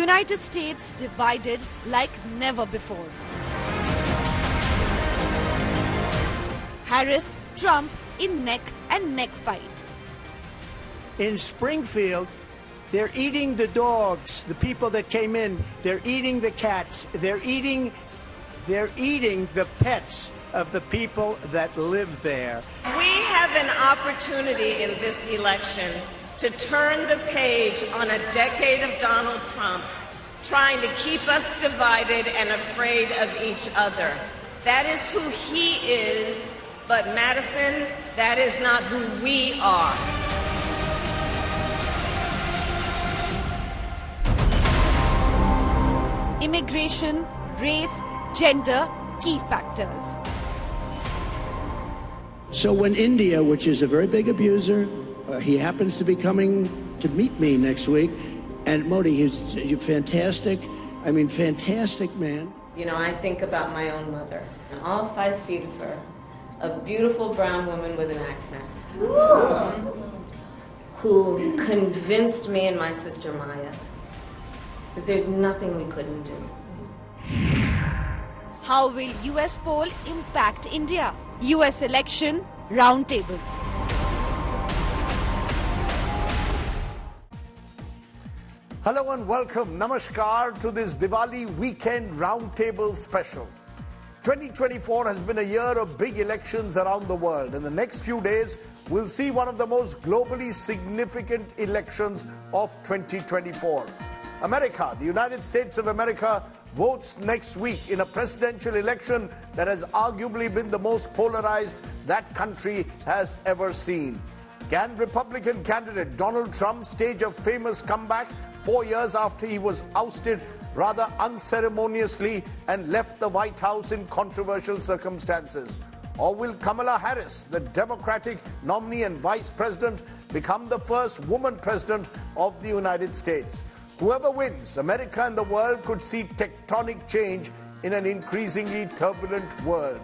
United States divided like never before. Harris, Trump in neck and neck fight. In Springfield, they're eating the dogs, the people that came in. They're eating the cats. They're eating the pets of the people that live there. We have an opportunity in this election to turn the page on a decade of Donald Trump, trying to keep us divided and afraid of each other. That is who he is, but Madison, that is not who we are. Immigration, race, gender, key factors. So when India, which is a very big abuser, he happens to be coming to meet me next week, and Modi, he's fantastic. I mean, fantastic man. You know, I think about my own mother, all 5 feet of her, a beautiful brown woman with an accent, who convinced me and my sister Maya that there's nothing we couldn't do. How will US poll impact India? US election roundtable. Hello and welcome, namaskar, to this Diwali weekend roundtable special. 2024 has been a year of big elections around the world. In the next few days, we'll see one of the most globally significant elections of 2024. America, the United States of America, votes next week in a presidential election that has arguably been the most polarized that country has ever seen. Can Republican candidate Donald Trump stage a famous comeback 4 years after he was ousted rather unceremoniously and left the White House in controversial circumstances? Or will Kamala Harris, the Democratic nominee and vice president, become the first woman president of the United States? Whoever wins, America and the world could see tectonic change in an increasingly turbulent world.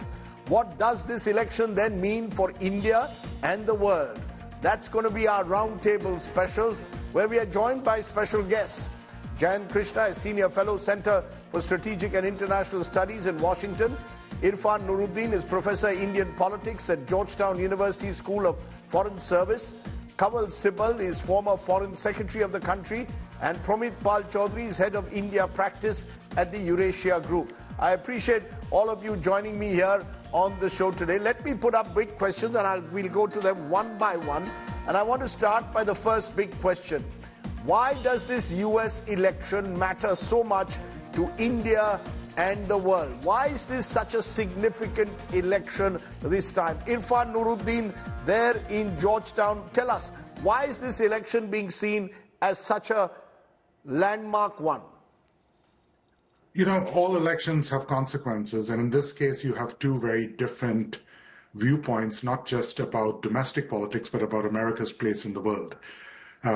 What does this election then mean for India and the world? That's going to be our roundtable special, where we are joined by special guests. Jayan Krishna is Senior Fellow, Center for Strategic and International Studies in Washington. Irfan Nuruddin is Professor Indian Politics at Georgetown University School of Foreign Service. Kanwal Sibal is former Foreign Secretary of the country, and Promit Pal Chaudhary is Head of India Practice at the Eurasia Group. I appreciate all of you joining me here on the show today. Let me put up big questions and we'll go to them one by one. And I want to start by the first big question. Why does this US election matter so much to India and the world? Why is this such a significant election this time? Irfan Nuruddin there in Georgetown, tell us, why is this election being seen as such a landmark one? You know, all elections have consequences, and in this case you have two very different viewpoints, not just about domestic politics, but about America's place in the world.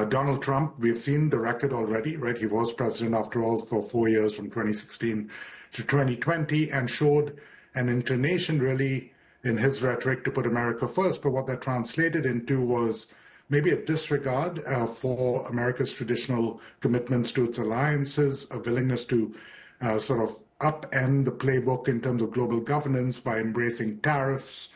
Donald Trump, we've seen the record already, right? He was president, after all, for 4 years, from 2016 to 2020, and showed an inclination, really, in his rhetoric to put America first. But what that translated into was maybe a disregard for America's traditional commitments to its alliances, a willingness to sort of upend the playbook in terms of global governance by embracing tariffs.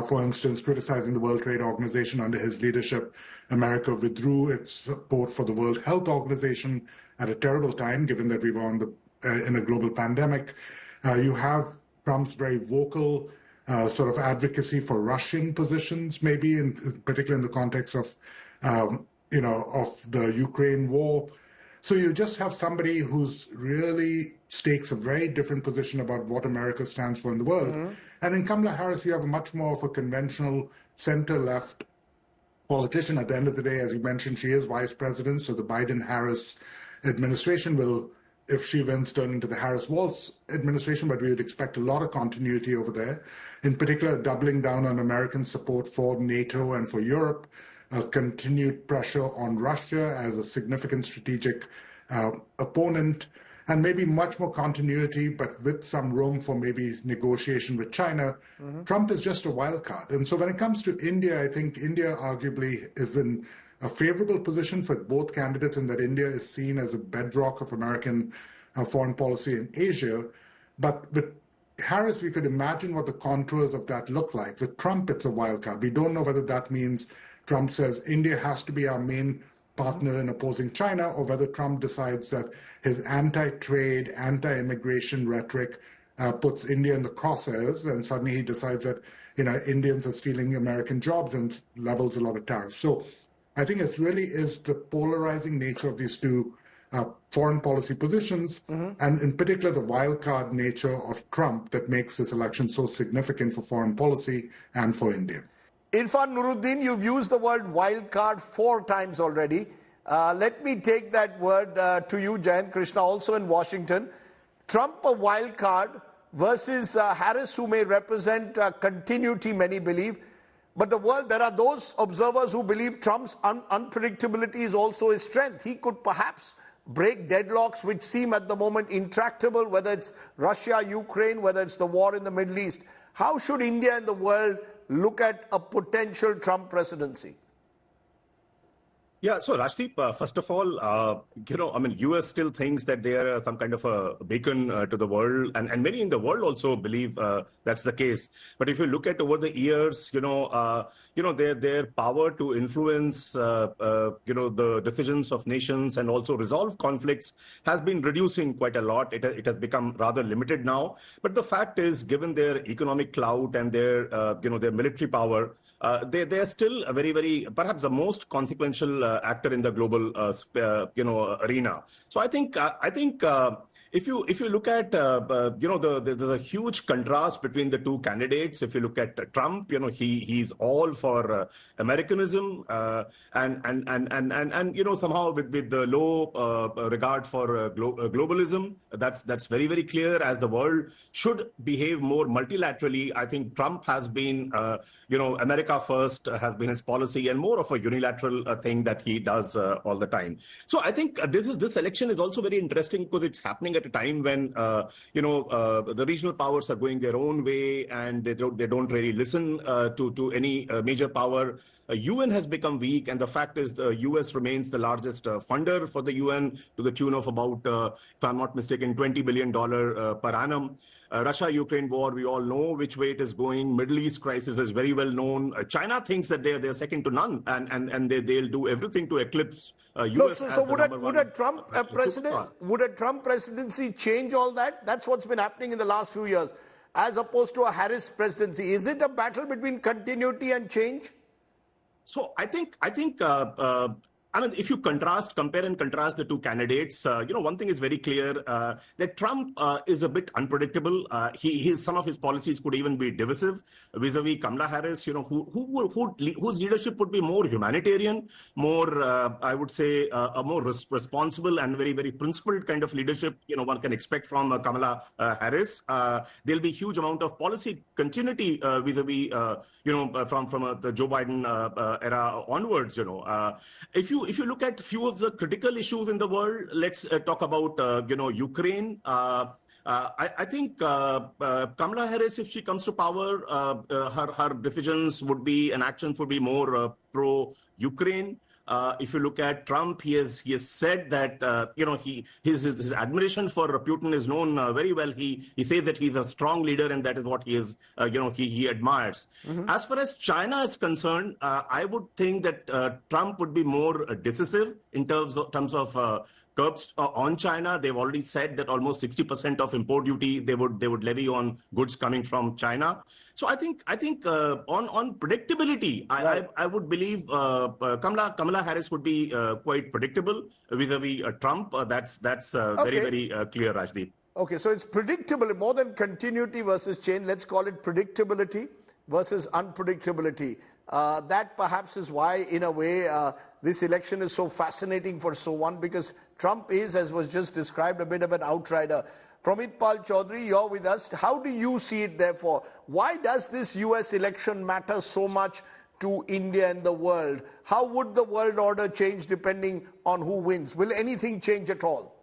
For instance, criticizing the World Trade Organization. Under his leadership, America withdrew its support for the World Health Organization at a terrible time, given that we were in a global pandemic. You have Trump's very vocal sort of advocacy for Russian positions, maybe, particularly in the context of, of the Ukraine war. So you just have somebody who's really takes a very different position about what America stands for in the world. Mm-hmm. And in Kamala Harris, you have a much more of a conventional center-left politician. At the end of the day, as you mentioned, she is vice president, so the Biden-Harris administration will, if she wins, turn into the Harris-Walz administration, but we would expect a lot of continuity over there, in particular doubling down on American support for NATO and for Europe, continued pressure on Russia as a significant strategic opponent, and maybe much more continuity, but with some room for maybe negotiation with China. Mm-hmm. Trump is just a wild card. And so when it comes to India, I think India arguably is in a favorable position for both candidates in that India is seen as a bedrock of American foreign policy in Asia. But with Harris, we could imagine what the contours of that look like. With Trump, it's a wild card. We don't know whether that means Trump says India has to be our main partner in opposing China, or whether Trump decides that his anti-trade, anti-immigration rhetoric puts India in the crosshairs, and suddenly he decides that Indians are stealing American jobs and levels a lot of tariffs. So I think it really is the polarizing nature of these two foreign policy positions, and in particular the wild card nature of Trump that makes this election so significant for foreign policy and for India. Irfan Nuruddin, you've used the word wild card 4 times already. Let me take that word to you, Jayant Krishna, also in Washington. Trump a wild card versus Harris, who may represent continuity, many believe. But there are those observers who believe Trump's unpredictability is also his strength. He could perhaps break deadlocks which seem at the moment intractable, whether it's Russia, Ukraine, whether it's the war in the Middle East. How should India and the world look at a potential Trump presidency? Yeah, so Rajdeep, first of all, US still thinks that they are some kind of a beacon to the world, and many in the world also believe that's the case. But if you look at over the years, their power to influence, the decisions of nations and also resolve conflicts has been reducing quite a lot. It has become rather limited now. But the fact is, given their economic clout and their, their military power, they are still a very, very, perhaps the most consequential actor in the global, arena. So I think if you look at, there's a huge contrast between the two candidates. If you look at Trump, he's all for Americanism, and somehow with the low regard for globalism. That's very, very clear. As the world should behave more multilaterally, I think Trump has been, America first has been his policy, and more of a unilateral thing that he does all the time. So I think this election is also very interesting because it's happening at a time when the regional powers are going their own way, and they don't really listen to any major power. UN has become weak, and the fact is the US remains the largest funder for the UN to the tune of about, if I'm not mistaken, $20 billion per annum. Russia-Ukraine war, we all know which way it is going. Middle East crisis is very well known. China thinks that they're second to none, and they'll do everything to eclipse US. So would a Trump presidency change all that? That's what's been happening in the last few years, as opposed to a Harris presidency. Is it a battle between continuity and change? So I think if you compare and contrast the two candidates, one thing is very clear, that Trump is a bit unpredictable. Some of his policies could even be divisive vis-a-vis Kamala Harris, whose leadership would be more humanitarian, more, I would say, a more responsible and very, very principled kind of leadership, one can expect from Kamala Harris. There'll be huge amount of policy continuity vis-a-vis, from the Joe Biden era onwards, If you look at few of the critical issues in the world, let's talk about, Ukraine. I think Kamala Harris, if she comes to power, her decisions would be and actions would be more pro-Ukraine. If you look at Trump, he has said that his admiration for Putin is known very well. He says that he's a strong leader, and that is what he is. He admires. Mm-hmm. As far as China is concerned, I would think that Trump would be more decisive in terms of curbs on China. They've already said that almost 60% of import duty they would levy on goods coming from China. So I think on predictability, right. I would believe Kamala Harris would be quite predictable vis-a-vis Trump. That's very, very clear, Rajdeep. Okay, so it's predictable, more than continuity versus change. Let's call it predictability versus unpredictability. That perhaps is why, in a way, this election is so fascinating for one, because Trump is, as was just described, a bit of an outsider. Pramit Pal Chaudhary, you're with us. How do you see it, therefore? Why does this US election matter so much to India and the world? How would the world order change depending on who wins? Will anything change at all?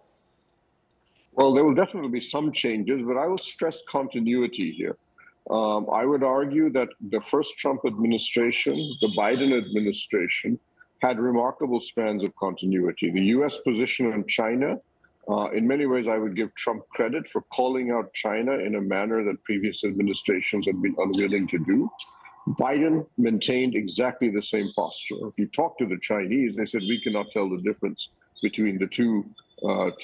Well, there will definitely be some changes, but I will stress continuity here. I would argue that the first Trump administration, the Biden administration, had remarkable strands of continuity. The U.S. position on China, in many ways, I would give Trump credit for calling out China in a manner that previous administrations had been unwilling to do. Biden maintained exactly the same posture. If you talk to the Chinese, they said, we cannot tell the difference between the two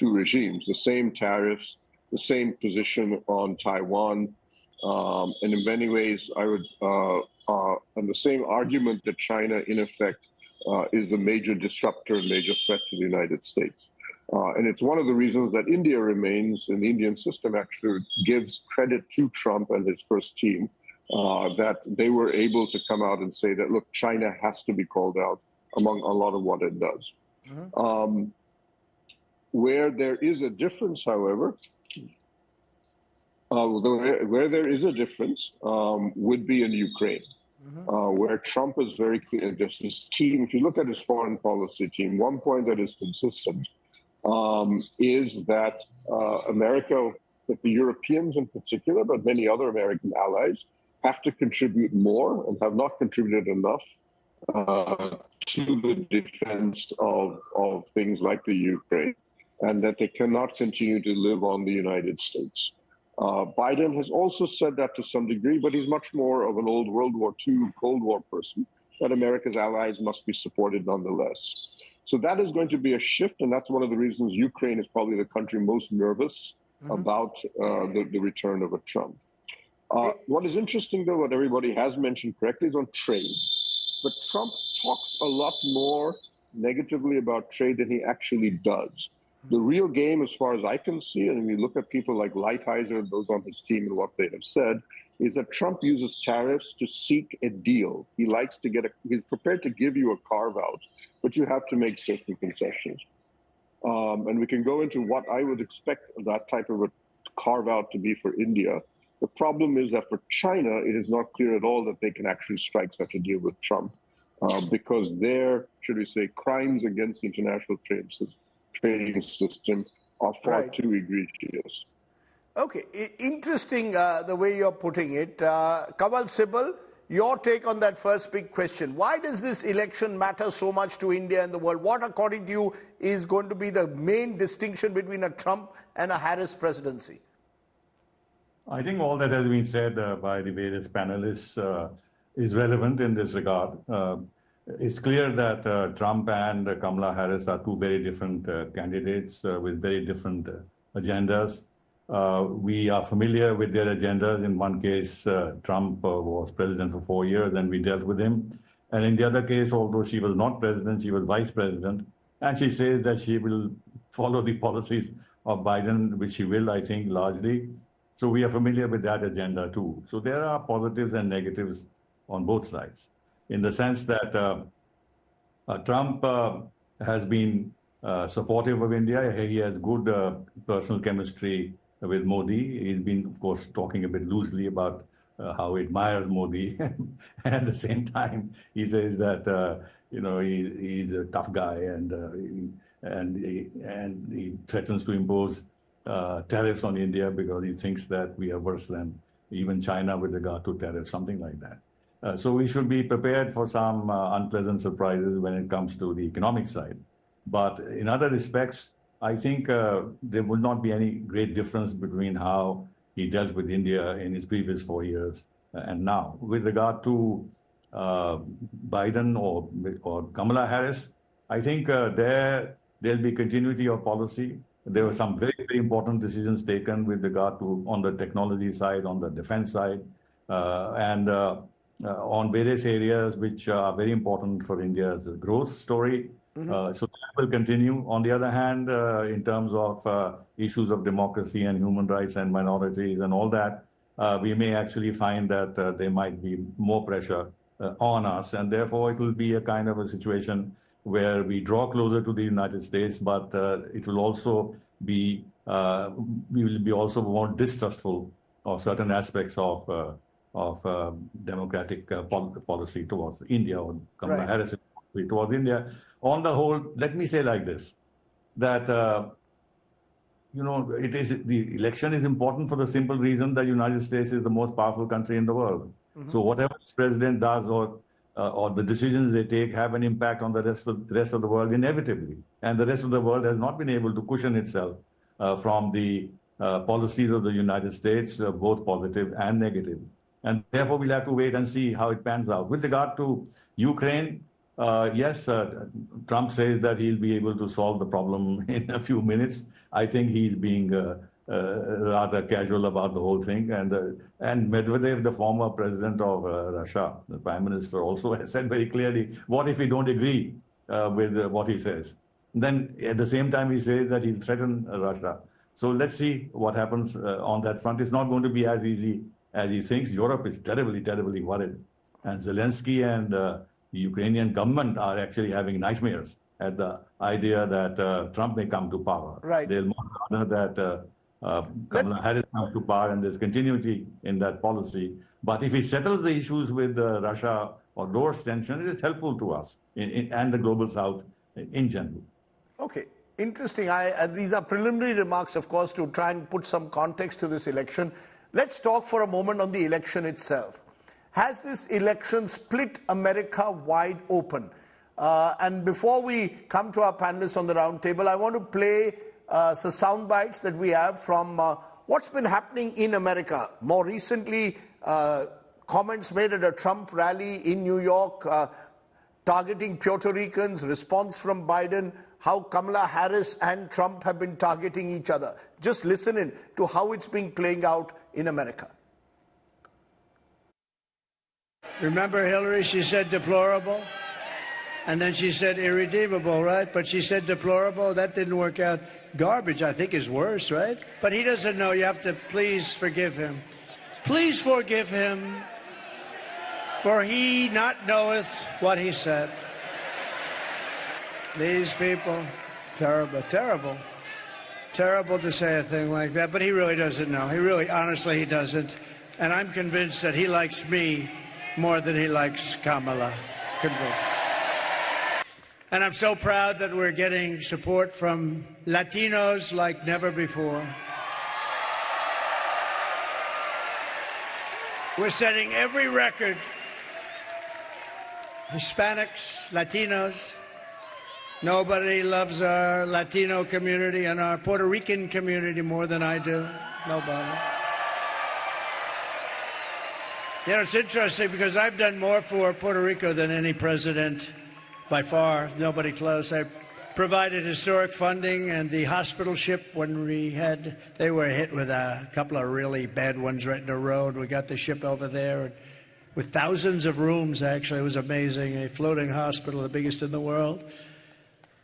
regimes, the same tariffs, the same position on Taiwan. And in many ways, I would, and the same argument that China, in effect, is the major disruptor and major threat to the United States. And it's one of the reasons that India remains, and the Indian system actually gives credit to Trump and his first team, that they were able to come out and say that, look, China has to be called out among a lot of what it does. Mm-hmm. Where there is a difference, however, where there is a difference would be in Ukraine, where Trump is very clear. His team, if you look at his foreign policy team, one point that is consistent is that America, that the Europeans in particular, but many other American allies, have to contribute more and have not contributed enough to the defense of things like the Ukraine, and that they cannot continue to live on the United States. Biden has also said that to some degree, but he's much more of an old World War II, Cold War person, that America's allies must be supported nonetheless. So that is going to be a shift, and that's one of the reasons Ukraine is probably the country most nervous about the return of a Trump. What is interesting, though, what everybody has mentioned correctly, is on trade. But Trump talks a lot more negatively about trade than he actually does. The real game, as far as I can see, and when you look at people like Lighthizer and those on his team and what they have said, is that Trump uses tariffs to seek a deal. He likes to he's prepared to give you a carve-out, but you have to make certain concessions. And we can go into what I would expect that type of a carve-out to be for India. The problem is that for China, it is not clear at all that they can actually strike such a deal with Trump because their, should we say, crimes against the international trading system are far too egregious. Okay, interesting the way you're putting it. Kamal Sibal, your take on that first big question. Why does this election matter so much to India and the world? What, according to you, is going to be the main distinction between a Trump and a Harris presidency? I think all that has been said by the various panelists is relevant in this regard. It's clear that Trump and Kamala Harris are two very different candidates with very different agendas. We are familiar with their agendas. In one case, Trump was president for 4 years, and we dealt with him. And in the other case, although she was not president, she was vice president. And she says that she will follow the policies of Biden, which she will, I think, largely. So we are familiar with that agenda, too. So there are positives and negatives on both sides, in the sense that Trump has been supportive of India. He has good personal chemistry with Modi. He's been, of course, talking a bit loosely about how he admires Modi. And at the same time, he says that, he's a tough guy and he threatens to impose tariffs on India because he thinks that we are worse than even China with regard to tariffs, something like that. So we should be prepared for some unpleasant surprises when it comes to the economic side. But in other respects, I think there will not be any great difference between how he dealt with India in his previous 4 years and now. With regard to Biden or Kamala Harris, I think there'll be continuity of policy. There were some very, very important decisions taken with regard to on the technology side, on the defense side, and on various areas which are very important for India's growth story. So that will continue. On the other hand, in terms of issues of democracy and human rights and minorities and all that, we may actually find that there might be more pressure on us. And therefore, it will be a kind of a situation where we draw closer to the United States, but it will also be, we will be also more distrustful of certain aspects of democratic policy towards India or Kamala Harris policy towards India. On the whole, let me say like this, that, the election is important for the simple reason that the United States is the most powerful country in the world. So whatever this president does or or the decisions they take have an impact on the rest of the world inevitably. And the rest of the world has not been able to cushion itself from the policies of the United States, both positive and negative. And therefore, we'll have to wait and see how it pans out. With regard to Ukraine, yes, Trump says that he'll be able to solve the problem in a few minutes. I think he's being rather casual about the whole thing. And Medvedev, the former president of Russia, the prime minister, also has said very clearly, what if we don't agree with what he says? Then at the same time, he says that he'll threaten Russia. So let's see what happens on that front. It's not going to be as easy as he thinks. Europe is terribly, terribly worried. And Zelensky and the Ukrainian government are actually having nightmares at the idea that Trump may come to power. Right. They'll much rather that Kamala Harris comes to power and there's continuity in that policy. But if he settles the issues with Russia or lowers tension, it is helpful to us and the global South in general. Okay. Interesting. These are preliminary remarks, of course, to try and put some context to this election. Let's talk for a moment on the election itself. Has this election split America wide open? And before we come to our panelists on the round table, I want to play some sound bites that we have from what's been happening in America. More recently, comments made at a Trump rally in New York targeting Puerto Ricans, response from Biden, how Kamala Harris and Trump have been targeting each other. Just listen in to how it's been playing out in America. Remember Hillary, she said deplorable, and then she said irredeemable, right? But she said deplorable, that didn't work out. Garbage, I think, is worse, right? But he doesn't know, you have to please forgive him. Please forgive him, for he not knoweth what he said. These people, it's terrible, terrible. Terrible to say a thing like that, but he really doesn't know. He really, honestly, he doesn't. And I'm convinced that he likes me more than he likes Kamala. Convinced. And I'm so proud that we're getting support from Latinos like never before. We're setting every record. Hispanics, Latinos. Nobody loves our Latino community and our Puerto Rican community more than I do. Nobody. You know, it's interesting because I've done more for Puerto Rico than any president by far. Nobody close. I provided historic funding and the hospital ship when they were hit with a couple of really bad ones right in the road. We got the ship over there with thousands of rooms, actually. It was amazing. A floating hospital, the biggest in the world.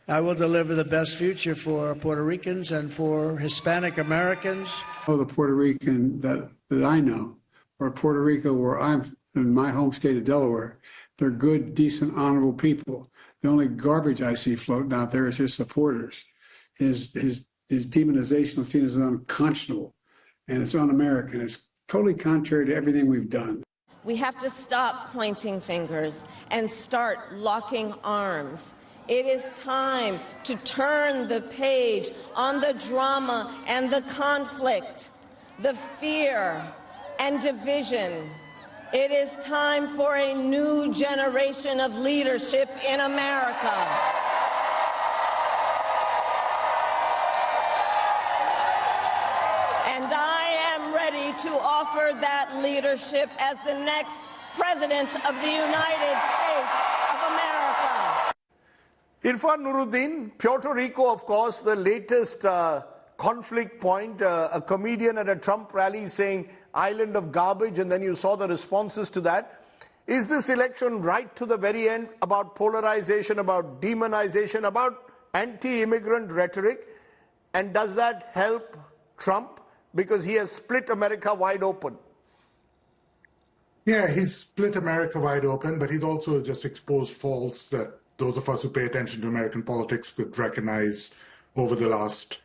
I will deliver the best future for Puerto Ricans and for Hispanic Americans. Oh, the Puerto Rican that I know, or Puerto Rico where I'm in my home state of Delaware, they're good, decent, honorable people. The only garbage I see floating out there is his supporters. His demonization of seen as unconscionable, and it's un-American. It's totally contrary to everything we've done. We have to stop pointing fingers and start locking arms. It is time to turn the page on the drama and the conflict, the fear and division. It is time for a new generation of leadership in America. And I am ready to offer that leadership as the next President of the United States of America. Irfan Nuruddin, Puerto Rico, of course, the latest conflict point. A comedian at a Trump rally saying, island of garbage, and then you saw the responses to that. Is this election right to the very end about polarization, about demonization, about anti-immigrant rhetoric? And does that help Trump? Because he has split America wide open. Yeah, he's split America wide open, but he's also just exposed faults that those of us who pay attention to American politics could recognize over the last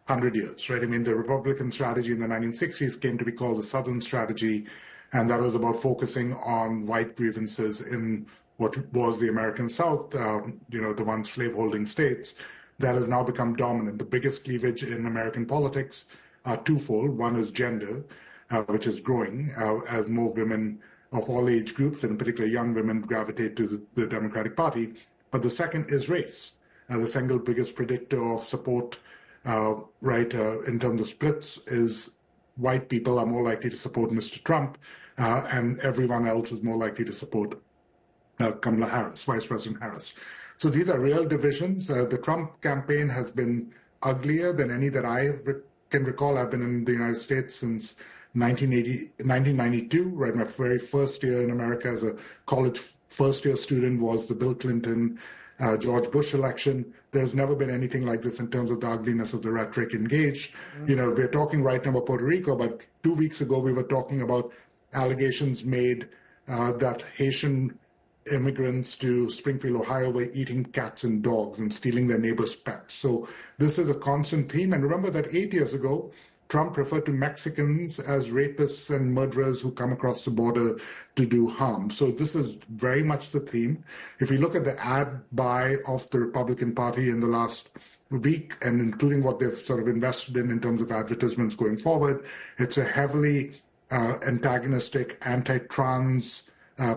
100 years, right? I mean, the Republican strategy in the 1960s came to be called the Southern strategy, and that was about focusing on white grievances in what was the American South, the once slave-holding states. That has now become dominant. The biggest cleavage in American politics are twofold. One is gender, which is growing as more women of all age groups, and in particular young women, gravitate to the Democratic Party. But the second is race. The single biggest predictor of support, in terms of splits, is white people are more likely to support Mr. Trump, and everyone else is more likely to support Kamala Harris, Vice President Harris. So these are real divisions. The Trump campaign has been uglier than any that I can recall. I've been in the United States since 1992, right? My very first year in America as a college first-year student was the Bill Clinton, George Bush election. There's never been anything like this in terms of the ugliness of the rhetoric engaged. We're talking right now about Puerto Rico, but 2 weeks ago we were talking about allegations made that Haitian immigrants to Springfield, Ohio were eating cats and dogs and stealing their neighbors' pets. So this is a constant theme. And remember that 8 years ago, Trump referred to Mexicans as rapists and murderers who come across the border to do harm. So this is very much the theme. If you look at the ad buy of the Republican Party in the last week, and including what they've sort of invested in terms of advertisements going forward, it's a heavily antagonistic, anti-trans,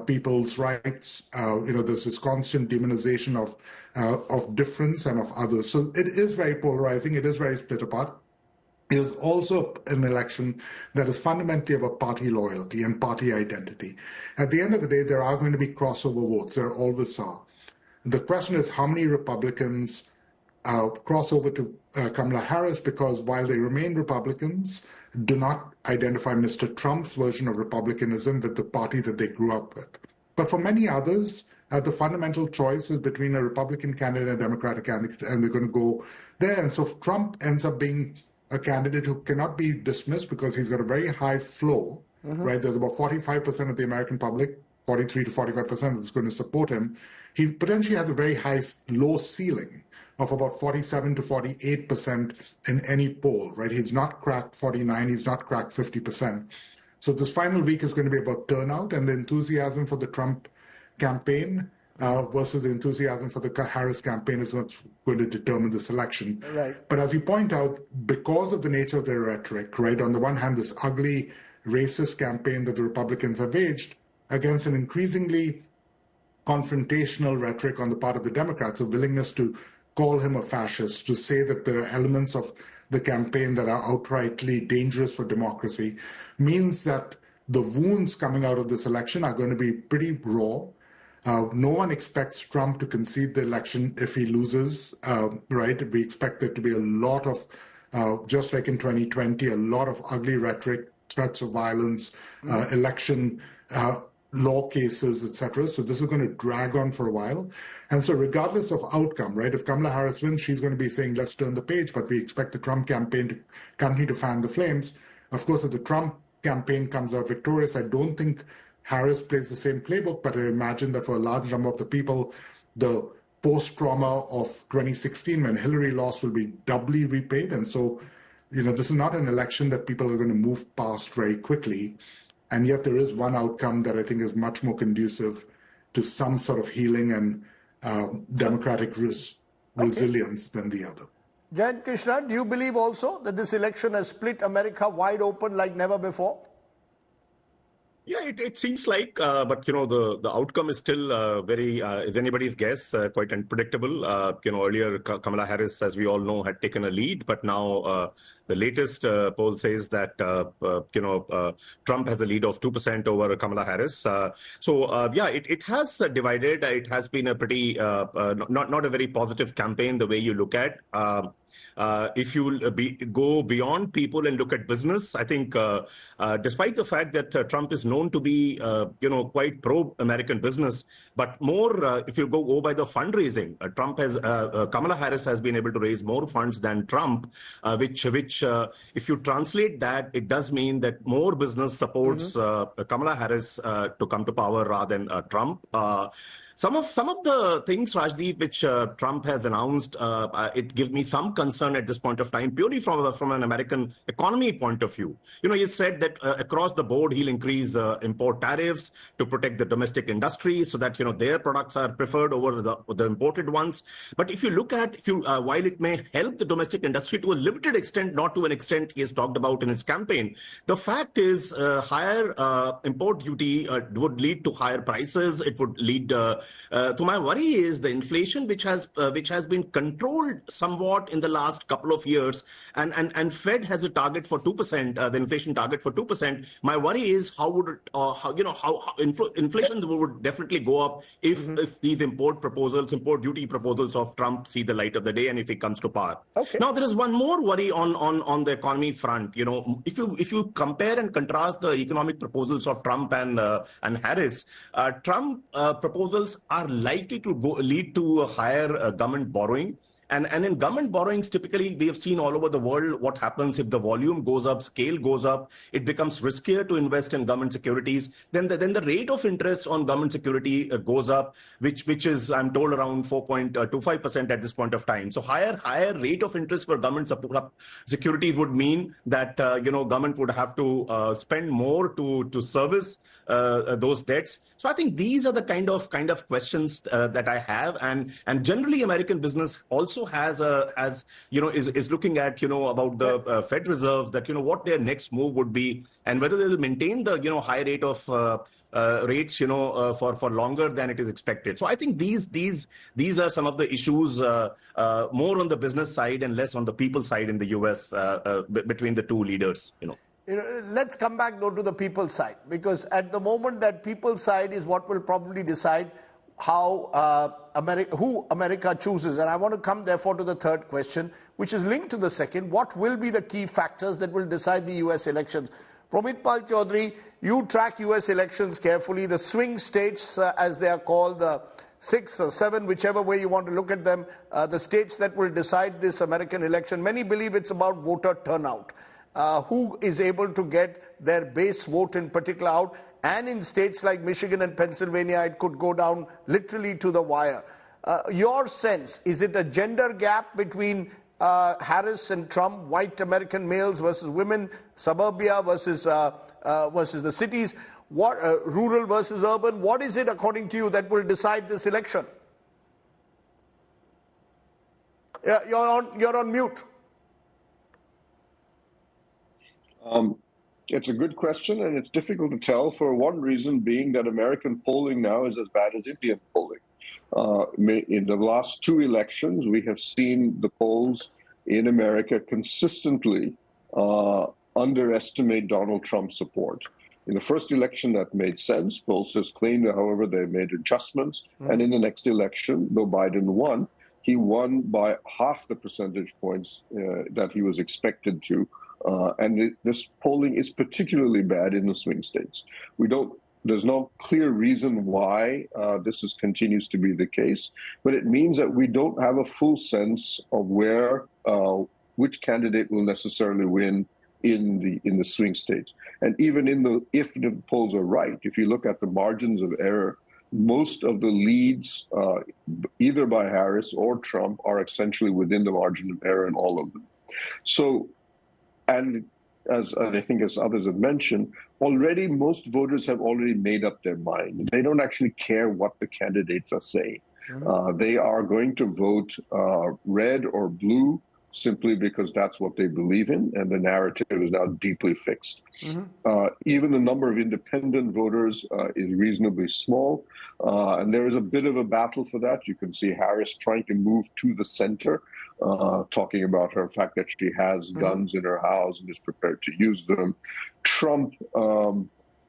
people's rights. There's this constant demonization of difference and of others. So it is very polarizing. It is very split apart. It is also an election that is fundamentally about party loyalty and party identity. At the end of the day, there are going to be crossover votes. There always are. The question is how many Republicans cross over to Kamala Harris, because while they remain Republicans, do not identify Mr. Trump's version of republicanism with the party that they grew up with. But for many others, the fundamental choice is between a Republican candidate and a Democratic candidate, and they're going to go there. And so Trump ends up being a candidate who cannot be dismissed because he's got a very high floor, right? There's about 45% of the American public, 43 to 45% that's going to support him. He potentially has a very low ceiling of about 47 to 48% in any poll, right? He's not cracked 49, he's not cracked 50%. So this final week is going to be about turnout and the enthusiasm for the Trump campaign versus the enthusiasm for the Harris campaign is what's going to determine this election. Right. But as you point out, because of the nature of their rhetoric, right, on the one hand, this ugly racist campaign that the Republicans have waged against an increasingly confrontational rhetoric on the part of the Democrats, a willingness to call him a fascist, to say that there are elements of the campaign that are outrightly dangerous for democracy, means that the wounds coming out of this election are going to be pretty raw. No one expects Trump to concede the election if he loses, right? We expect there to be a lot of, just like in 2020, a lot of ugly rhetoric, threats of violence, election law cases, etc. So this is going to drag on for a while. And so regardless of outcome, right, if Kamala Harris wins, she's going to be saying, let's turn the page, but we expect the Trump campaign to continue to fan the flames. Of course, if the Trump campaign comes out victorious, I don't think Harris plays the same playbook, but I imagine that for a large number of the people, the post-trauma of 2016 when Hillary lost will be doubly repaid. And so, this is not an election that people are going to move past very quickly. And yet there is one outcome that I think is much more conducive to some sort of healing and democratic resilience than the other. Jayant Krishna, do you believe also that this election has split America wide open like never before? Yeah, it seems like, but the outcome is still very is anybody's guess, quite unpredictable. Earlier Kamala Harris, as we all know, had taken a lead, but now the latest poll says that Trump has a lead of 2% over Kamala Harris. It has divided. It has been a pretty not a very positive campaign the way you look at. If you go beyond people and look at business, I think despite the fact that Trump is known to be, quite pro-American business, but more if you go by the fundraising, Kamala Harris has been able to raise more funds than Trump, which if you translate that, it does mean that more business supports Kamala Harris to come to power rather than Trump. Some of the things, Rajdeep, which Trump has announced, it gives me some concern at this point of time, purely from an American economy point of view. He said that across the board he'll increase import tariffs to protect the domestic industry, so that their products are preferred over the imported ones. But if you look at while it may help the domestic industry to a limited extent, not to an extent he has talked about in his campaign, the fact is higher import duty would lead to higher prices. It would lead to my worry is the inflation, which has been controlled somewhat in the last couple of years, and Fed has a target for 2%, the inflation target for 2%. My worry is how would it, how inflation would definitely go up if these import duty proposals of Trump see the light of the day, and if he comes to power. Okay. Now there is one more worry on the economy front. If you compare and contrast the economic proposals of Trump and Harris, Trump proposals are likely to lead to a higher government borrowing. And in government borrowings, typically, we have seen all over the world what happens if the volume goes up, scale goes up, it becomes riskier to invest in government securities. Then the rate of interest on government security goes up, which is, I'm told, around 4.25% at this point of time. So higher rate of interest for government securities would mean that government would have to spend more to service those debts. So I think these are the kind of questions that I have, and generally American business also is looking at about the Fed Reserve, that what their next move would be, and whether they will maintain the high rate of rates for longer than it is expected. So I think these are some of the issues more on the business side and less on the people side in the US between the two leaders. Let's come back though to the people side, because at the moment that people side is what will probably decide how who America chooses. And I want to come therefore to the third question, which is linked to the second. What will be the key factors that will decide the US elections? Promit Pal Chaudhary, you track US elections carefully. The swing states, as they are called, the 6 or 7, whichever way you want to look at them, the states that will decide this American election. Many believe it's about voter turnout. Who is able to get their base vote in particular out, and in states like Michigan and Pennsylvania it could go down literally to the wire. Your sense, is it a gender gap between Harris and Trump, white American males versus women, suburbia versus the cities, rural versus urban? What is it according to you that will decide this election? You're on mute. It's a good question, and it's difficult to tell for one reason being that American polling now is as bad as Indian polling. In the last 2 elections, we have seen the polls in America consistently underestimate Donald Trump's support. In the first election, that made sense. Pollsters claimed, however, they made adjustments. And in the next election, though Biden won, he won by half the percentage points that he was expected to. And this polling is particularly bad in the swing states. There's no clear reason why this continues to be the case, but it means that we don't have a full sense of which candidate will necessarily win in the swing states. And even if the polls are right, if you look at the margins of error, most of the leads, either by Harris or Trump, are essentially within the margin of error in all of them. So. And as I think as others have mentioned, already most voters have already made up their mind. They don't actually care what the candidates are saying. They are going to vote red or blue simply because that's what they believe in, and the narrative is now deeply fixed. Even the number of independent voters is reasonably small, and there is a bit of a battle for that. You can see Harris trying to move to the center, talking about her fact that she has guns in her house and is prepared to use them. Trump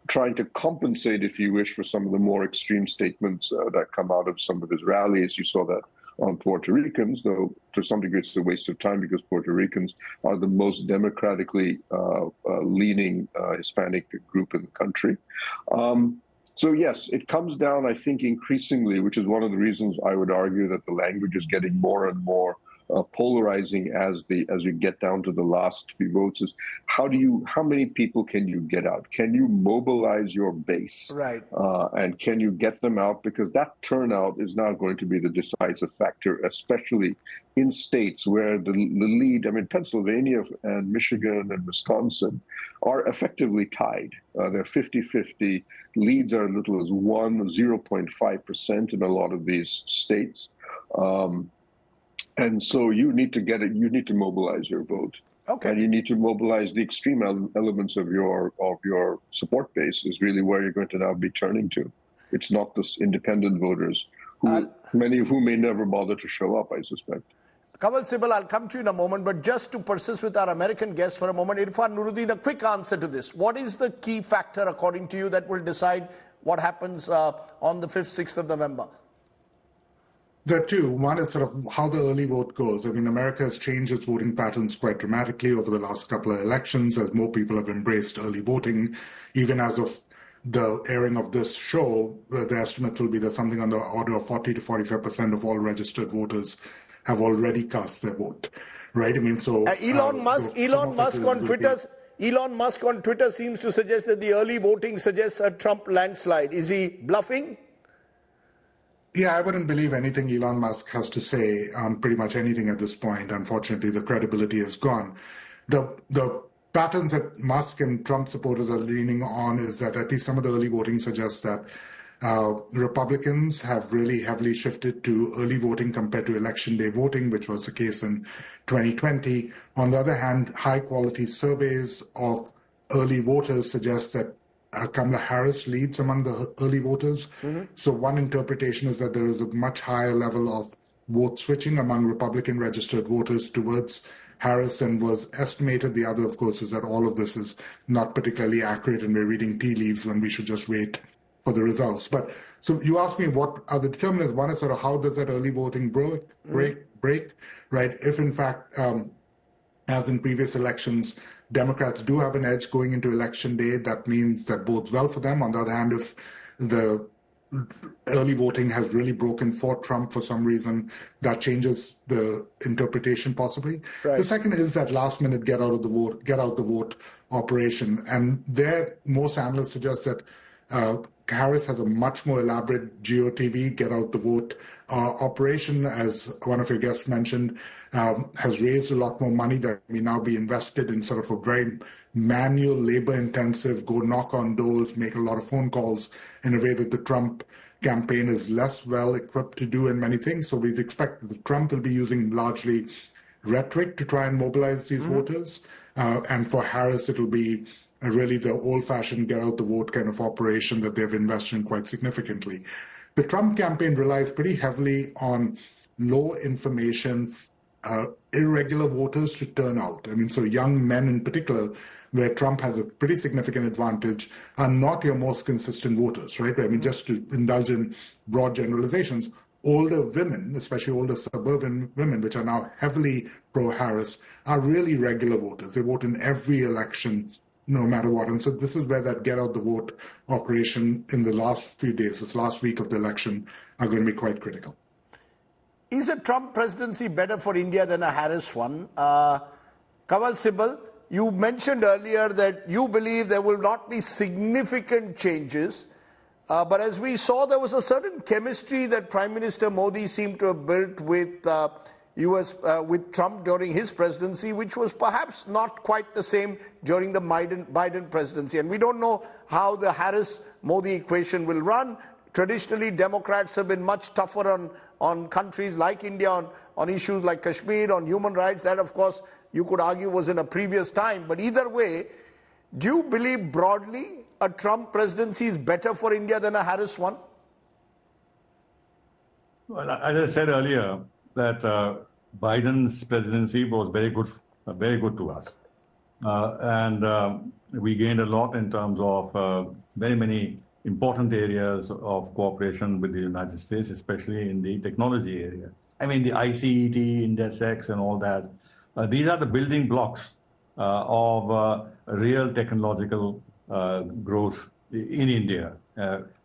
trying to compensate, if you wish, for some of the more extreme statements that come out of some of his rallies. You saw that on Puerto Ricans, though to some degree it's a waste of time because Puerto Ricans are the most democratically leaning Hispanic group in the country. So yes, it comes down, I think, increasingly, which is one of the reasons I would argue that the language is getting more and more polarizing as you get down to the last few votes is how many people can you get out? Can you mobilize your base? Right. And can you get them out? Because that turnout is now going to be the decisive factor, especially in states where the lead, I mean, Pennsylvania and Michigan and Wisconsin are effectively tied. They're 50-50. Leads are as little as 0.5% in a lot of these states. And so you need to get it. You need to mobilize your vote, and you need to mobilize the extreme elements of your support base. Is really where you're going to now be turning to. It's not the independent voters, many of whom may never bother to show up, I suspect. Kamal Sibal, I'll come to you in a moment, but just to persist with our American guest for a moment, Irfan Nuruddin, a quick answer to this. What is the key factor, according to you, that will decide what happens on the 5th, 6th of November? There are two. One is sort of how the early vote goes. I mean, America has changed its voting patterns quite dramatically over the last couple of elections as more people have embraced early voting. Even as of the airing of this show, the estimates will be that something on the order of 40 to 45% of all registered voters have already cast their vote, right? I mean, so Elon Musk on Twitter seems to suggest that the early voting suggests a Trump landslide. Is he bluffing? Yeah, I wouldn't believe anything Elon Musk has to say on pretty much anything at this point. Unfortunately, the credibility is gone. The patterns that Musk and Trump supporters are leaning on is that at least some of the early voting suggests that Republicans have really heavily shifted to early voting compared to election day voting, which was the case in 2020. On the other hand, high-quality surveys of early voters suggest that Kamala Harris leads among the early voters. So one interpretation is that there is a much higher level of vote switching among Republican registered voters towards Harris than was estimated. The other, of course, is that all of this is not particularly accurate and we're reading tea leaves when we should just wait for the results. But so you asked me what are the determinants. One is sort of how does that early voting break, right? If in fact, as in previous elections, Democrats do have an edge going into election day, that means that bodes well for them. On the other hand, if the early voting has really broken for Trump for some reason, that changes the interpretation possibly. Right. The second is that last minute get out the vote operation. And there, most analysts suggest that Harris has a much more elaborate GOTV, get out the vote operation, as one of your guests mentioned, has raised a lot more money that may now be invested in sort of a very manual, labor-intensive, go knock on doors, make a lot of phone calls in a way that the Trump campaign is less well equipped to do in many things. So we'd expect that Trump will be using largely rhetoric to try and mobilize these voters. And for Harris, it'll be really the old-fashioned get-out-the-vote kind of operation that they've invested in quite significantly. The Trump campaign relies pretty heavily on low information, irregular voters to turn out. I mean, so young men in particular, where Trump has a pretty significant advantage, are not your most consistent voters, right? I mean, just to indulge in broad generalizations, older women, especially older suburban women, which are now heavily pro-Harris, are really regular voters. They vote in every election, no matter what. And so this is where that get-out-the-vote operation in the last few days, this last week of the election, are going to be quite critical. Is a Trump presidency better for India than a Harris one? Kamal Sibal, you mentioned earlier that you believe there will not be significant changes. But as we saw, there was a certain chemistry that Prime Minister Modi seemed to have built with with Trump during his presidency, which was perhaps not quite the same during the Biden presidency. And we don't know how the Harris-Modi equation will run. Traditionally, Democrats have been much tougher on countries like India, on issues like Kashmir, on human rights. That, of course, you could argue was in a previous time. But either way, do you believe broadly a Trump presidency is better for India than a Harris one? Well, as I said earlier, that Biden's presidency was very good to us. And we gained a lot in terms of very many important areas of cooperation with the United States, especially in the technology area. I mean, the ICET, IndexX, and all that. These are the building blocks of real technological growth in India.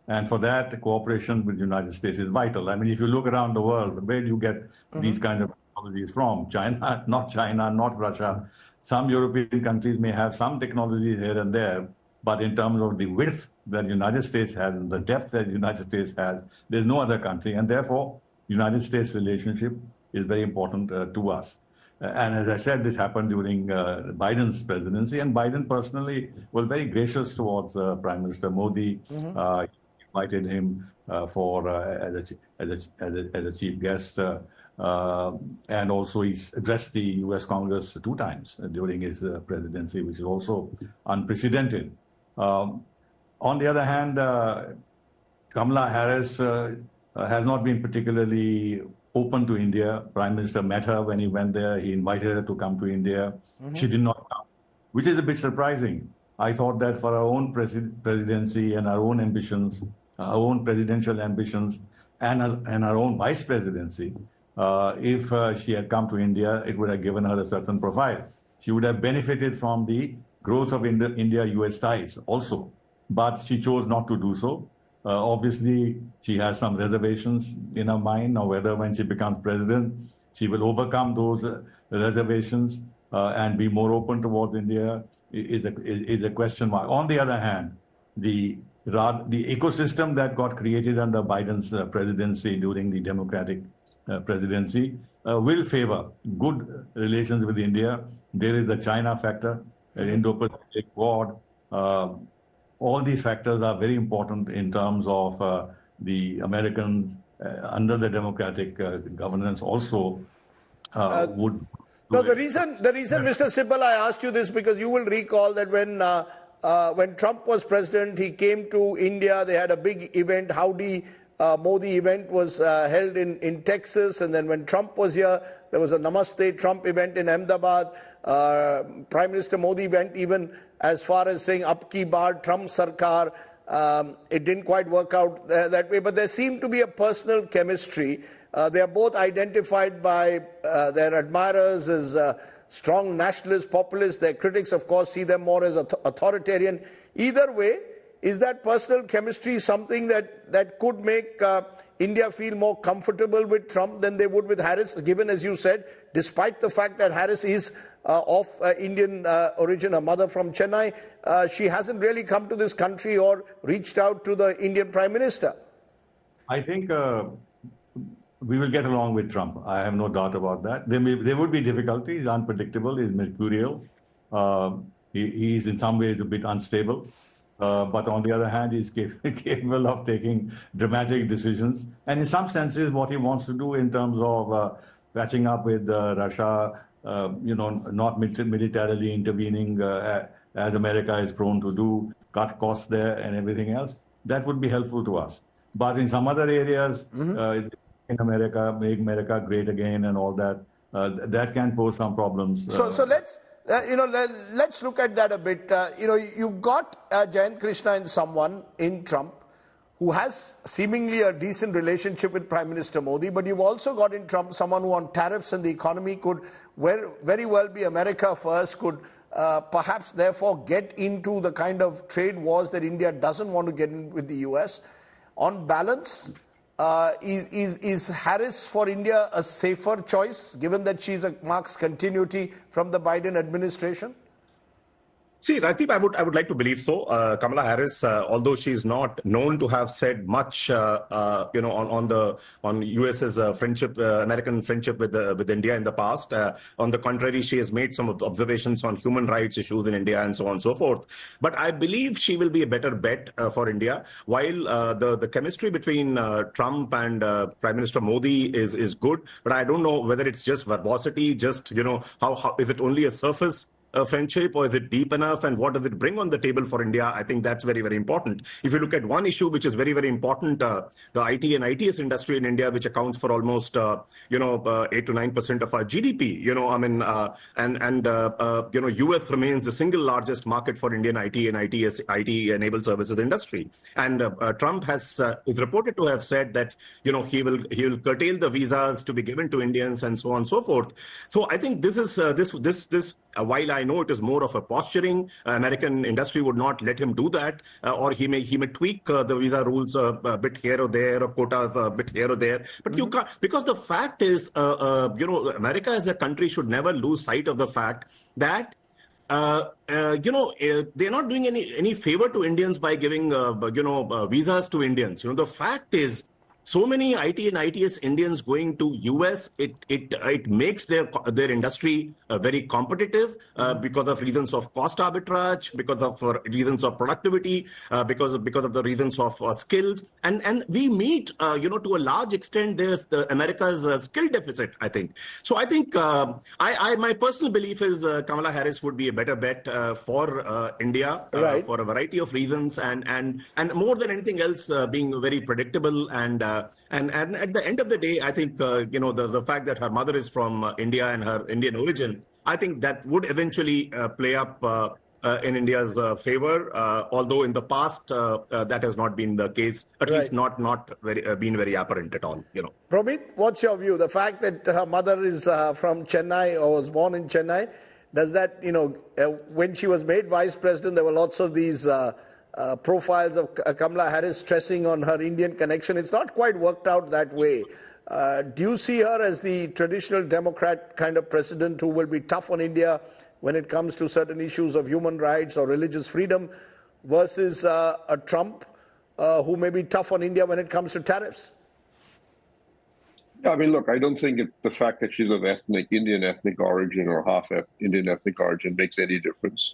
And for that, the cooperation with the United States is vital. I mean, if you look around the world, where do you get these kinds of technologies from. China, not Russia. Some European countries may have some technologies here and there, but in terms of the width that the United States has and the depth that the United States has, there's no other country. And therefore, United States relationship is very important to us. And as I said, this happened during Biden's presidency, and Biden personally was very gracious towards Prime Minister Modi. Invited him as a chief guest, and also he's addressed the U.S. Congress 2 times during his presidency, which is also unprecedented. On the other hand, Kamala Harris has not been particularly open to India. Prime Minister met her when he went there. He invited her to come to India. She did not come, which is a bit surprising. I thought that for our own presidency and our own ambitions, our own presidential ambitions, and our own vice presidency, if she had come to India, it would have given her a certain profile. She would have benefited from the growth of India-US ties also. But she chose not to do so. Obviously, she has some reservations in her mind. Now, whether when she becomes president, she will overcome those reservations and be more open towards India is a question mark. On the other hand, the ecosystem that got created under Biden's presidency during the Democratic presidency will favor good relations with India. There is the China factor, Indo-Pacific Quad. All these factors are very important in terms of the Americans under the democratic governance also would. No, the reason, Mr. Sibal, I asked you this because you will recall that when Trump was president, he came to India. They had a big event, Howdy Modi event was held in Texas. And then when Trump was here, there was a Namaste Trump event in Ahmedabad. Prime Minister Modi went even as far as saying, Ab ki baar Trump Sarkar. It didn't quite work out that way, but there seemed to be a personal chemistry. They are both identified by their admirers as strong nationalist populists. Their critics, of course, see them more as authoritarian. Either way, is that personal chemistry something that could make India feel more comfortable with Trump than they would with Harris, given, as you said, despite the fact that Harris is of Indian origin, a mother from Chennai, she hasn't really come to this country or reached out to the Indian Prime Minister? I think we will get along with Trump. I have no doubt about that. There would be difficulties. He's unpredictable. He's mercurial. He's in some ways a bit unstable. But on the other hand, he's capable of taking dramatic decisions. And in some senses, what he wants to do in terms of patching up with Russia, not militarily intervening as America is prone to do, cut costs there and everything else, that would be helpful to us. But in some other areas, in America, make America great again and all that, that can pose some problems. So let's look at that a bit. You've got Jayant Krishna in someone in Trump who has seemingly a decent relationship with Prime Minister Modi, but you've also got in Trump someone who on tariffs and the economy could very well be America first, could perhaps therefore get into the kind of trade wars that India doesn't want to get in with the US. On balance, is Harris for India a safer choice, given that she marks continuity from the Biden administration? See, Rajdeep, I would like to believe so. Kamala Harris, although she's not known to have said much, on US's friendship, American friendship with India in the past. On the contrary, she has made some observations on human rights issues in India and so on and so forth. But I believe she will be a better bet for India. While the chemistry between Trump and Prime Minister Modi is good, but I don't know whether it's just verbosity, just how is it only a surface friendship, or is it deep enough, and what does it bring on the table for India? I think that's very, very important. If you look at one issue which is very, very important, the IT and ITS industry in India, which accounts for almost 8 to 9% of our GDP. US remains the single largest market for Indian IT and IT-enabled services industry. And Trump is reported to have said that he will curtail the visas to be given to Indians and so on and so forth. So I think this While I know it is more of a posturing, American industry would not let him do that, or he may tweak the visa rules a bit here or there, or quotas a bit here or there. But you can't, because the fact is, America as a country should never lose sight of the fact that they're not doing any favor to Indians by giving, visas to Indians. The fact is, so many IT and ITS Indians going to US, it makes their industry very competitive because of reasons of cost arbitrage, because of reasons of productivity, because of the reasons of skills, and we meet to a large extent there's America's skill deficit, I think. So I think my personal belief is Kamala Harris would be a better bet for India for a variety of reasons, and more than anything else, being very predictable and at the end of the day, I think, the fact that her mother is from India and her Indian origin, I think that would eventually play up in India's favor, although in the past that has not been the case, at least not been very apparent at all. Promit, what's your view? The fact that her mother is from Chennai or was born in Chennai, does that, when she was made vice president, there were lots of these profiles of Kamala Harris stressing on her Indian connection. It's not quite worked out that way. Do you see her as the traditional Democrat kind of president who will be tough on India when it comes to certain issues of human rights or religious freedom, versus a Trump who may be tough on India when it comes to tariffs? Yeah, I mean, look, I don't think it's the fact that she's of Indian ethnic origin or half Indian ethnic origin makes any difference.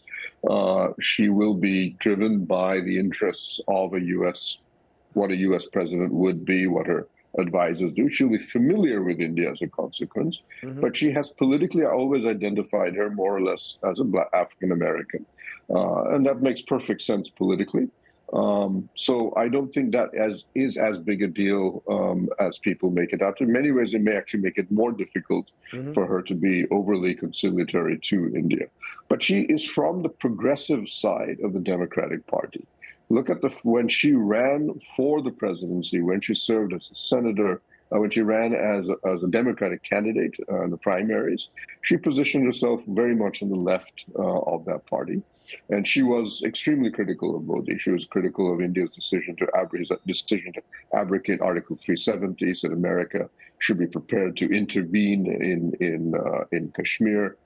She will be driven by the interests of what a U.S. president would be, what her advisors do. She'll be familiar with India as a consequence, but she has politically always identified her more or less as a Black African American, and that makes perfect sense politically. So I don't think that is as big a deal as people make it out. In many ways, it may actually make it more difficult for her to be overly conciliatory to India. But she is from the progressive side of the Democratic Party. Look at when she ran for the presidency, when she served as a senator, when she ran as a Democratic candidate in the primaries, she positioned herself very much on the left of that party. And she was extremely critical of Modi. She was critical of India's decision to abrogate Article 370, said America should be prepared to intervene in Kashmir.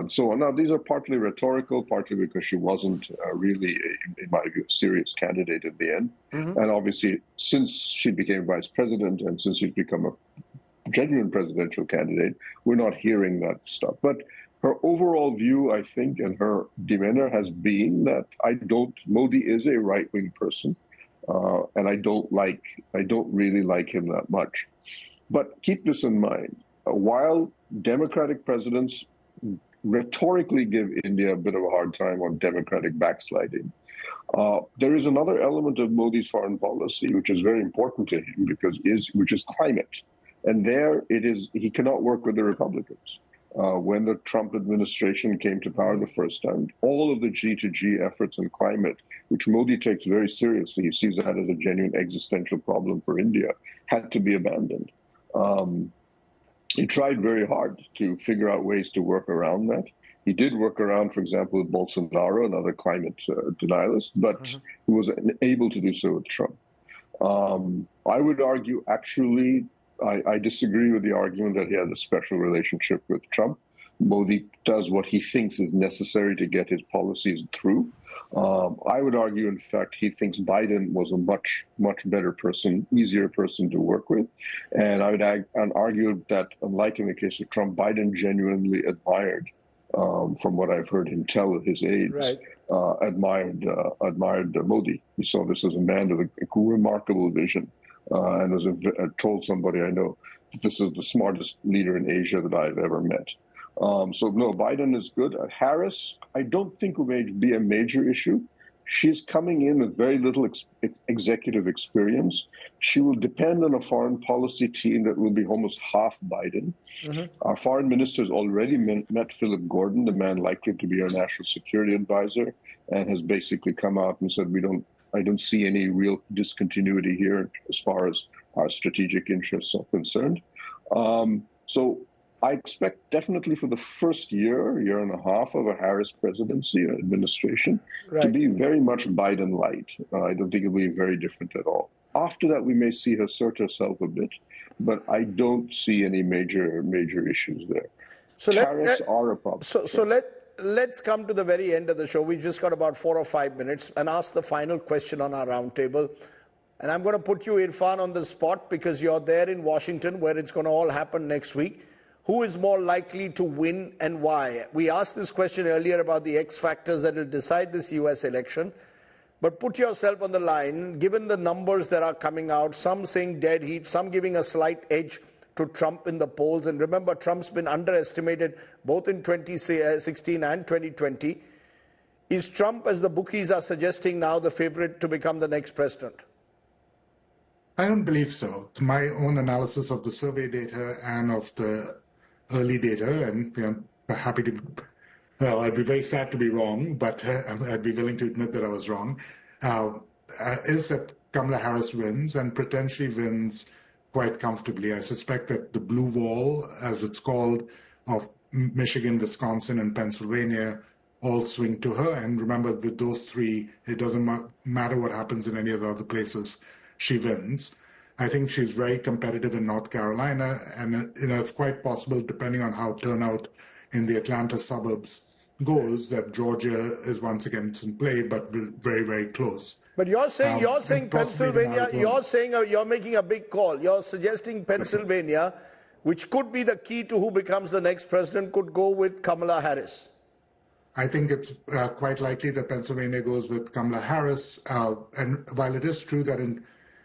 So now these are partly rhetorical, partly because she wasn't really, in my view, a serious candidate in the end. And obviously, since she became vice president and since she's become a genuine presidential candidate, we're not hearing that stuff. But her overall view, I think, and her demeanor has been that Modi is a right-wing person, and I don't really like him that much. But keep this in mind: while Democratic presidents rhetorically give India a bit of a hard time on democratic backsliding, there is another element of Modi's foreign policy which is very important to him, which is climate, and there it is he cannot work with the Republicans. When the Trump administration came to power the first time, all of the G2G efforts on climate, which Modi takes very seriously, he sees that as a genuine existential problem for India, had to be abandoned. He tried very hard to figure out ways to work around that. He did work around, for example, with Bolsonaro, another climate denialist, but he was unable to do so with Trump. I would argue, actually, I disagree with the argument that he has a special relationship with Trump. Modi does what he thinks is necessary to get his policies through. I would argue, in fact, he thinks Biden was a much, much better person, easier person to work with. And I would argue that, unlike in the case of Trump, Biden genuinely admired, from what I've heard him tell at his age, admired Modi. He saw this as a man with a remarkable vision. And told somebody I know, this is the smartest leader in Asia that I've ever met. So no, Biden is good. Harris, I don't think will be a major issue. She's coming in with very little executive experience. She will depend on a foreign policy team that will be almost half Biden. Our foreign minister has already met Philip Gordon, the man likely to be our national security advisor, and has basically come out and said, I don't see any real discontinuity here as far as our strategic interests are concerned. So I expect definitely for the first year and a half of a Harris presidency or administration to be very much Biden light. I don't think it'll be very different at all. After that, we may see her assert herself a bit, but I don't see any major issues there. So Tariffs are a problem. Let's come to the very end of the show. We've just got about 4 or 5 minutes and ask the final question on our roundtable. And I'm going to put you, Irfan, on the spot because you're there in Washington where it's going to all happen next week. Who is more likely to win and why? We asked this question earlier about the X factors that will decide this US election. But put yourself on the line, given the numbers that are coming out, some saying dead heat, some giving a slight edge to Trump in the polls. And remember, Trump's been underestimated both in 2016 and 2020. Is Trump, as the bookies are suggesting now, the favorite to become the next president? I don't believe so. To my own analysis of the survey data and of the early data, and happy to, well, I'd be very sad to be wrong, but I'd be willing to admit that I was wrong, is that Kamala Harris wins and potentially wins quite comfortably. I suspect that the blue wall, as it's called, of Michigan, Wisconsin, and Pennsylvania all swing to her. And remember, with those three, it doesn't matter what happens in any of the other places, she wins. I think she's very competitive in North Carolina, and it's quite possible, depending on how turnout in the Atlanta suburbs goes, that Georgia is once again in play, but very, very close. But you're saying Pennsylvania, you're making a big call. You're suggesting Pennsylvania, which could be the key to who becomes the next president, could go with Kamala Harris. I think it's quite likely that Pennsylvania goes with Kamala Harris. And while it is true that in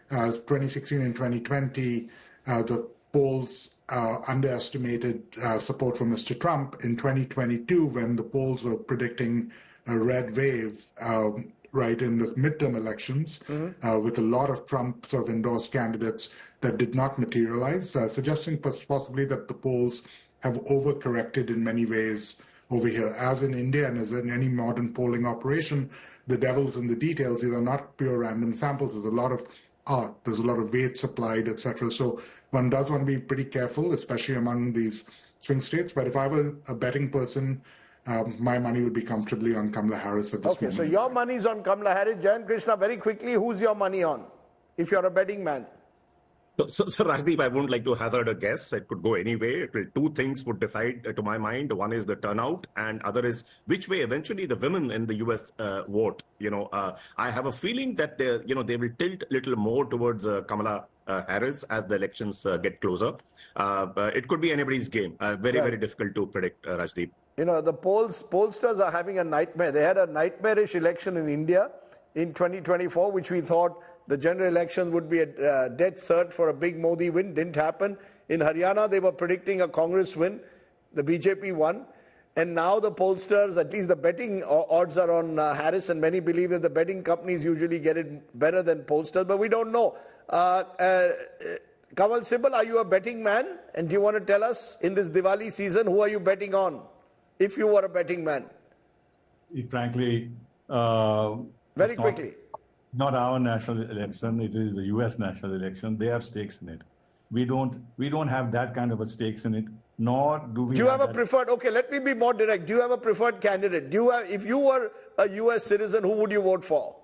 2016 and 2020, the polls underestimated support for Mr. Trump, in 2022, when the polls were predicting a red wave, right in the midterm elections, with a lot of Trump sort of endorsed candidates that did not materialize, suggesting possibly that the polls have overcorrected in many ways over here. As in India and as in any modern polling operation, the devil's in the details. These are not pure random samples. There's a lot of art, there's a lot of weight supplied, etc. So one does want to be pretty careful, especially among these swing states. But if I were a betting person, my money would be comfortably on Kamala Harris at this moment. So your money's on Kamala Harris. Jayant Krishna, very quickly, who's your money on, if you're a betting man? So Rajdeep, I wouldn't like to hazard a guess. It could go any way. Two things would decide, to my mind. One is the turnout, and other is which way eventually the women in the U.S. vote. I have a feeling that they will tilt a little more towards Kamala Harris as the elections get closer. It could be anybody's game. Very difficult to predict, Rajdeep. The pollsters are having a nightmare. They had a nightmarish election in India in 2024, which we thought the general election would be a dead cert for a big Modi win. Didn't happen. In Haryana, they were predicting a Congress win. The BJP won. And now the pollsters, at least the betting odds are on Harris, and many believe that the betting companies usually get it better than pollsters, but we don't know. Kamal Sibal, are you a betting man? And do you want to tell us, in this Diwali season, who are you betting on, if you were a betting man? Frankly, very quickly. Not our national election. It is the U.S. national election. They have stakes in it. We don't have that kind of a stakes in it. Nor do we. Do you have a preferred? Okay, let me be more direct. Do you have a preferred candidate? If you were a U.S. citizen, who would you vote for?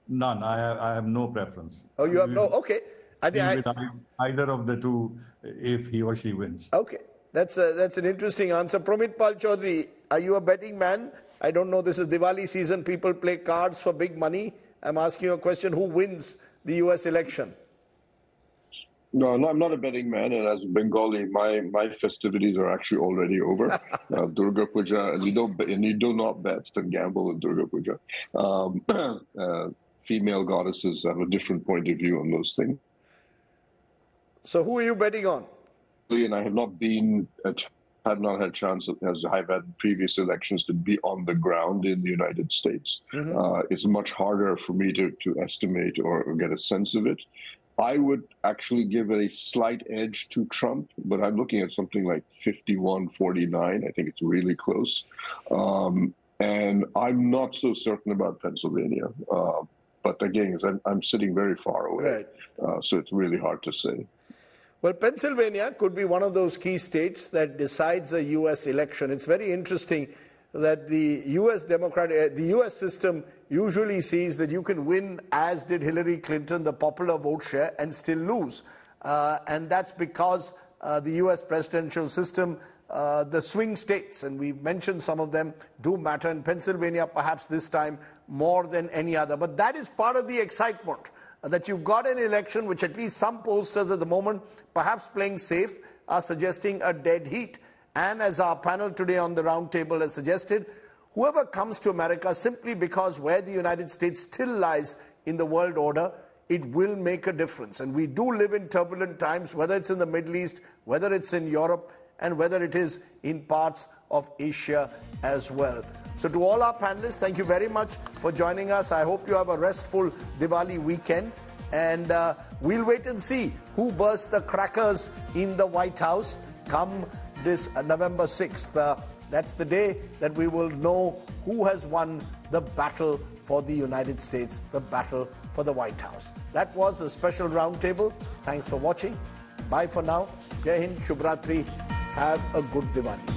None. I have no preference. Oh, you have no. Okay. Either of the two, if he or she wins. Okay, that's an interesting answer. Promit Pal Chaudhary, are you a betting man? I don't know. This is Diwali season. People play cards for big money. I'm asking you a question. Who wins the U.S. election? No, I'm not a betting man. And as a Bengali, my festivities are actually already over. Durga Puja, and you do not bet and gamble in Durga Puja. Female goddesses have a different point of view on those things. So who are you betting on? And I have not had a chance, as I've had previous elections, to be on the ground in the United States. It's much harder for me to estimate or get a sense of it. I would actually give it a slight edge to Trump, but I'm looking at something like 51-49. I think it's really close. And I'm not so certain about Pennsylvania. But again, I'm sitting very far away. Right. So it's really hard to say. Well, Pennsylvania could be one of those key states that decides a U.S. election. It's very interesting that the U.S. system usually sees that you can win, as did Hillary Clinton, the popular vote share, and still lose. And that's because the U.S. presidential system, the swing states, and we've mentioned some of them, do matter. In Pennsylvania, perhaps this time more than any other. But that is part of the excitement, that you've got an election which at least some pollsters at the moment, perhaps playing safe, are suggesting a dead heat. And as our panel today on the roundtable has suggested, whoever comes to America simply because where the United States still lies in the world order, it will make a difference. And we do live in turbulent times, whether it's in the Middle East, whether it's in Europe, and whether it is in parts of Asia as well. So to all our panelists, thank you very much for joining us. I hope you have a restful Diwali weekend. And we'll wait and see who bursts the crackers in the White House come this November 6th. That's the day that we will know who has won the battle for the United States, the battle for the White House. That was a special roundtable. Thanks for watching. Bye for now. Jai Hind, Shubh Ratri. Have a good Diwali.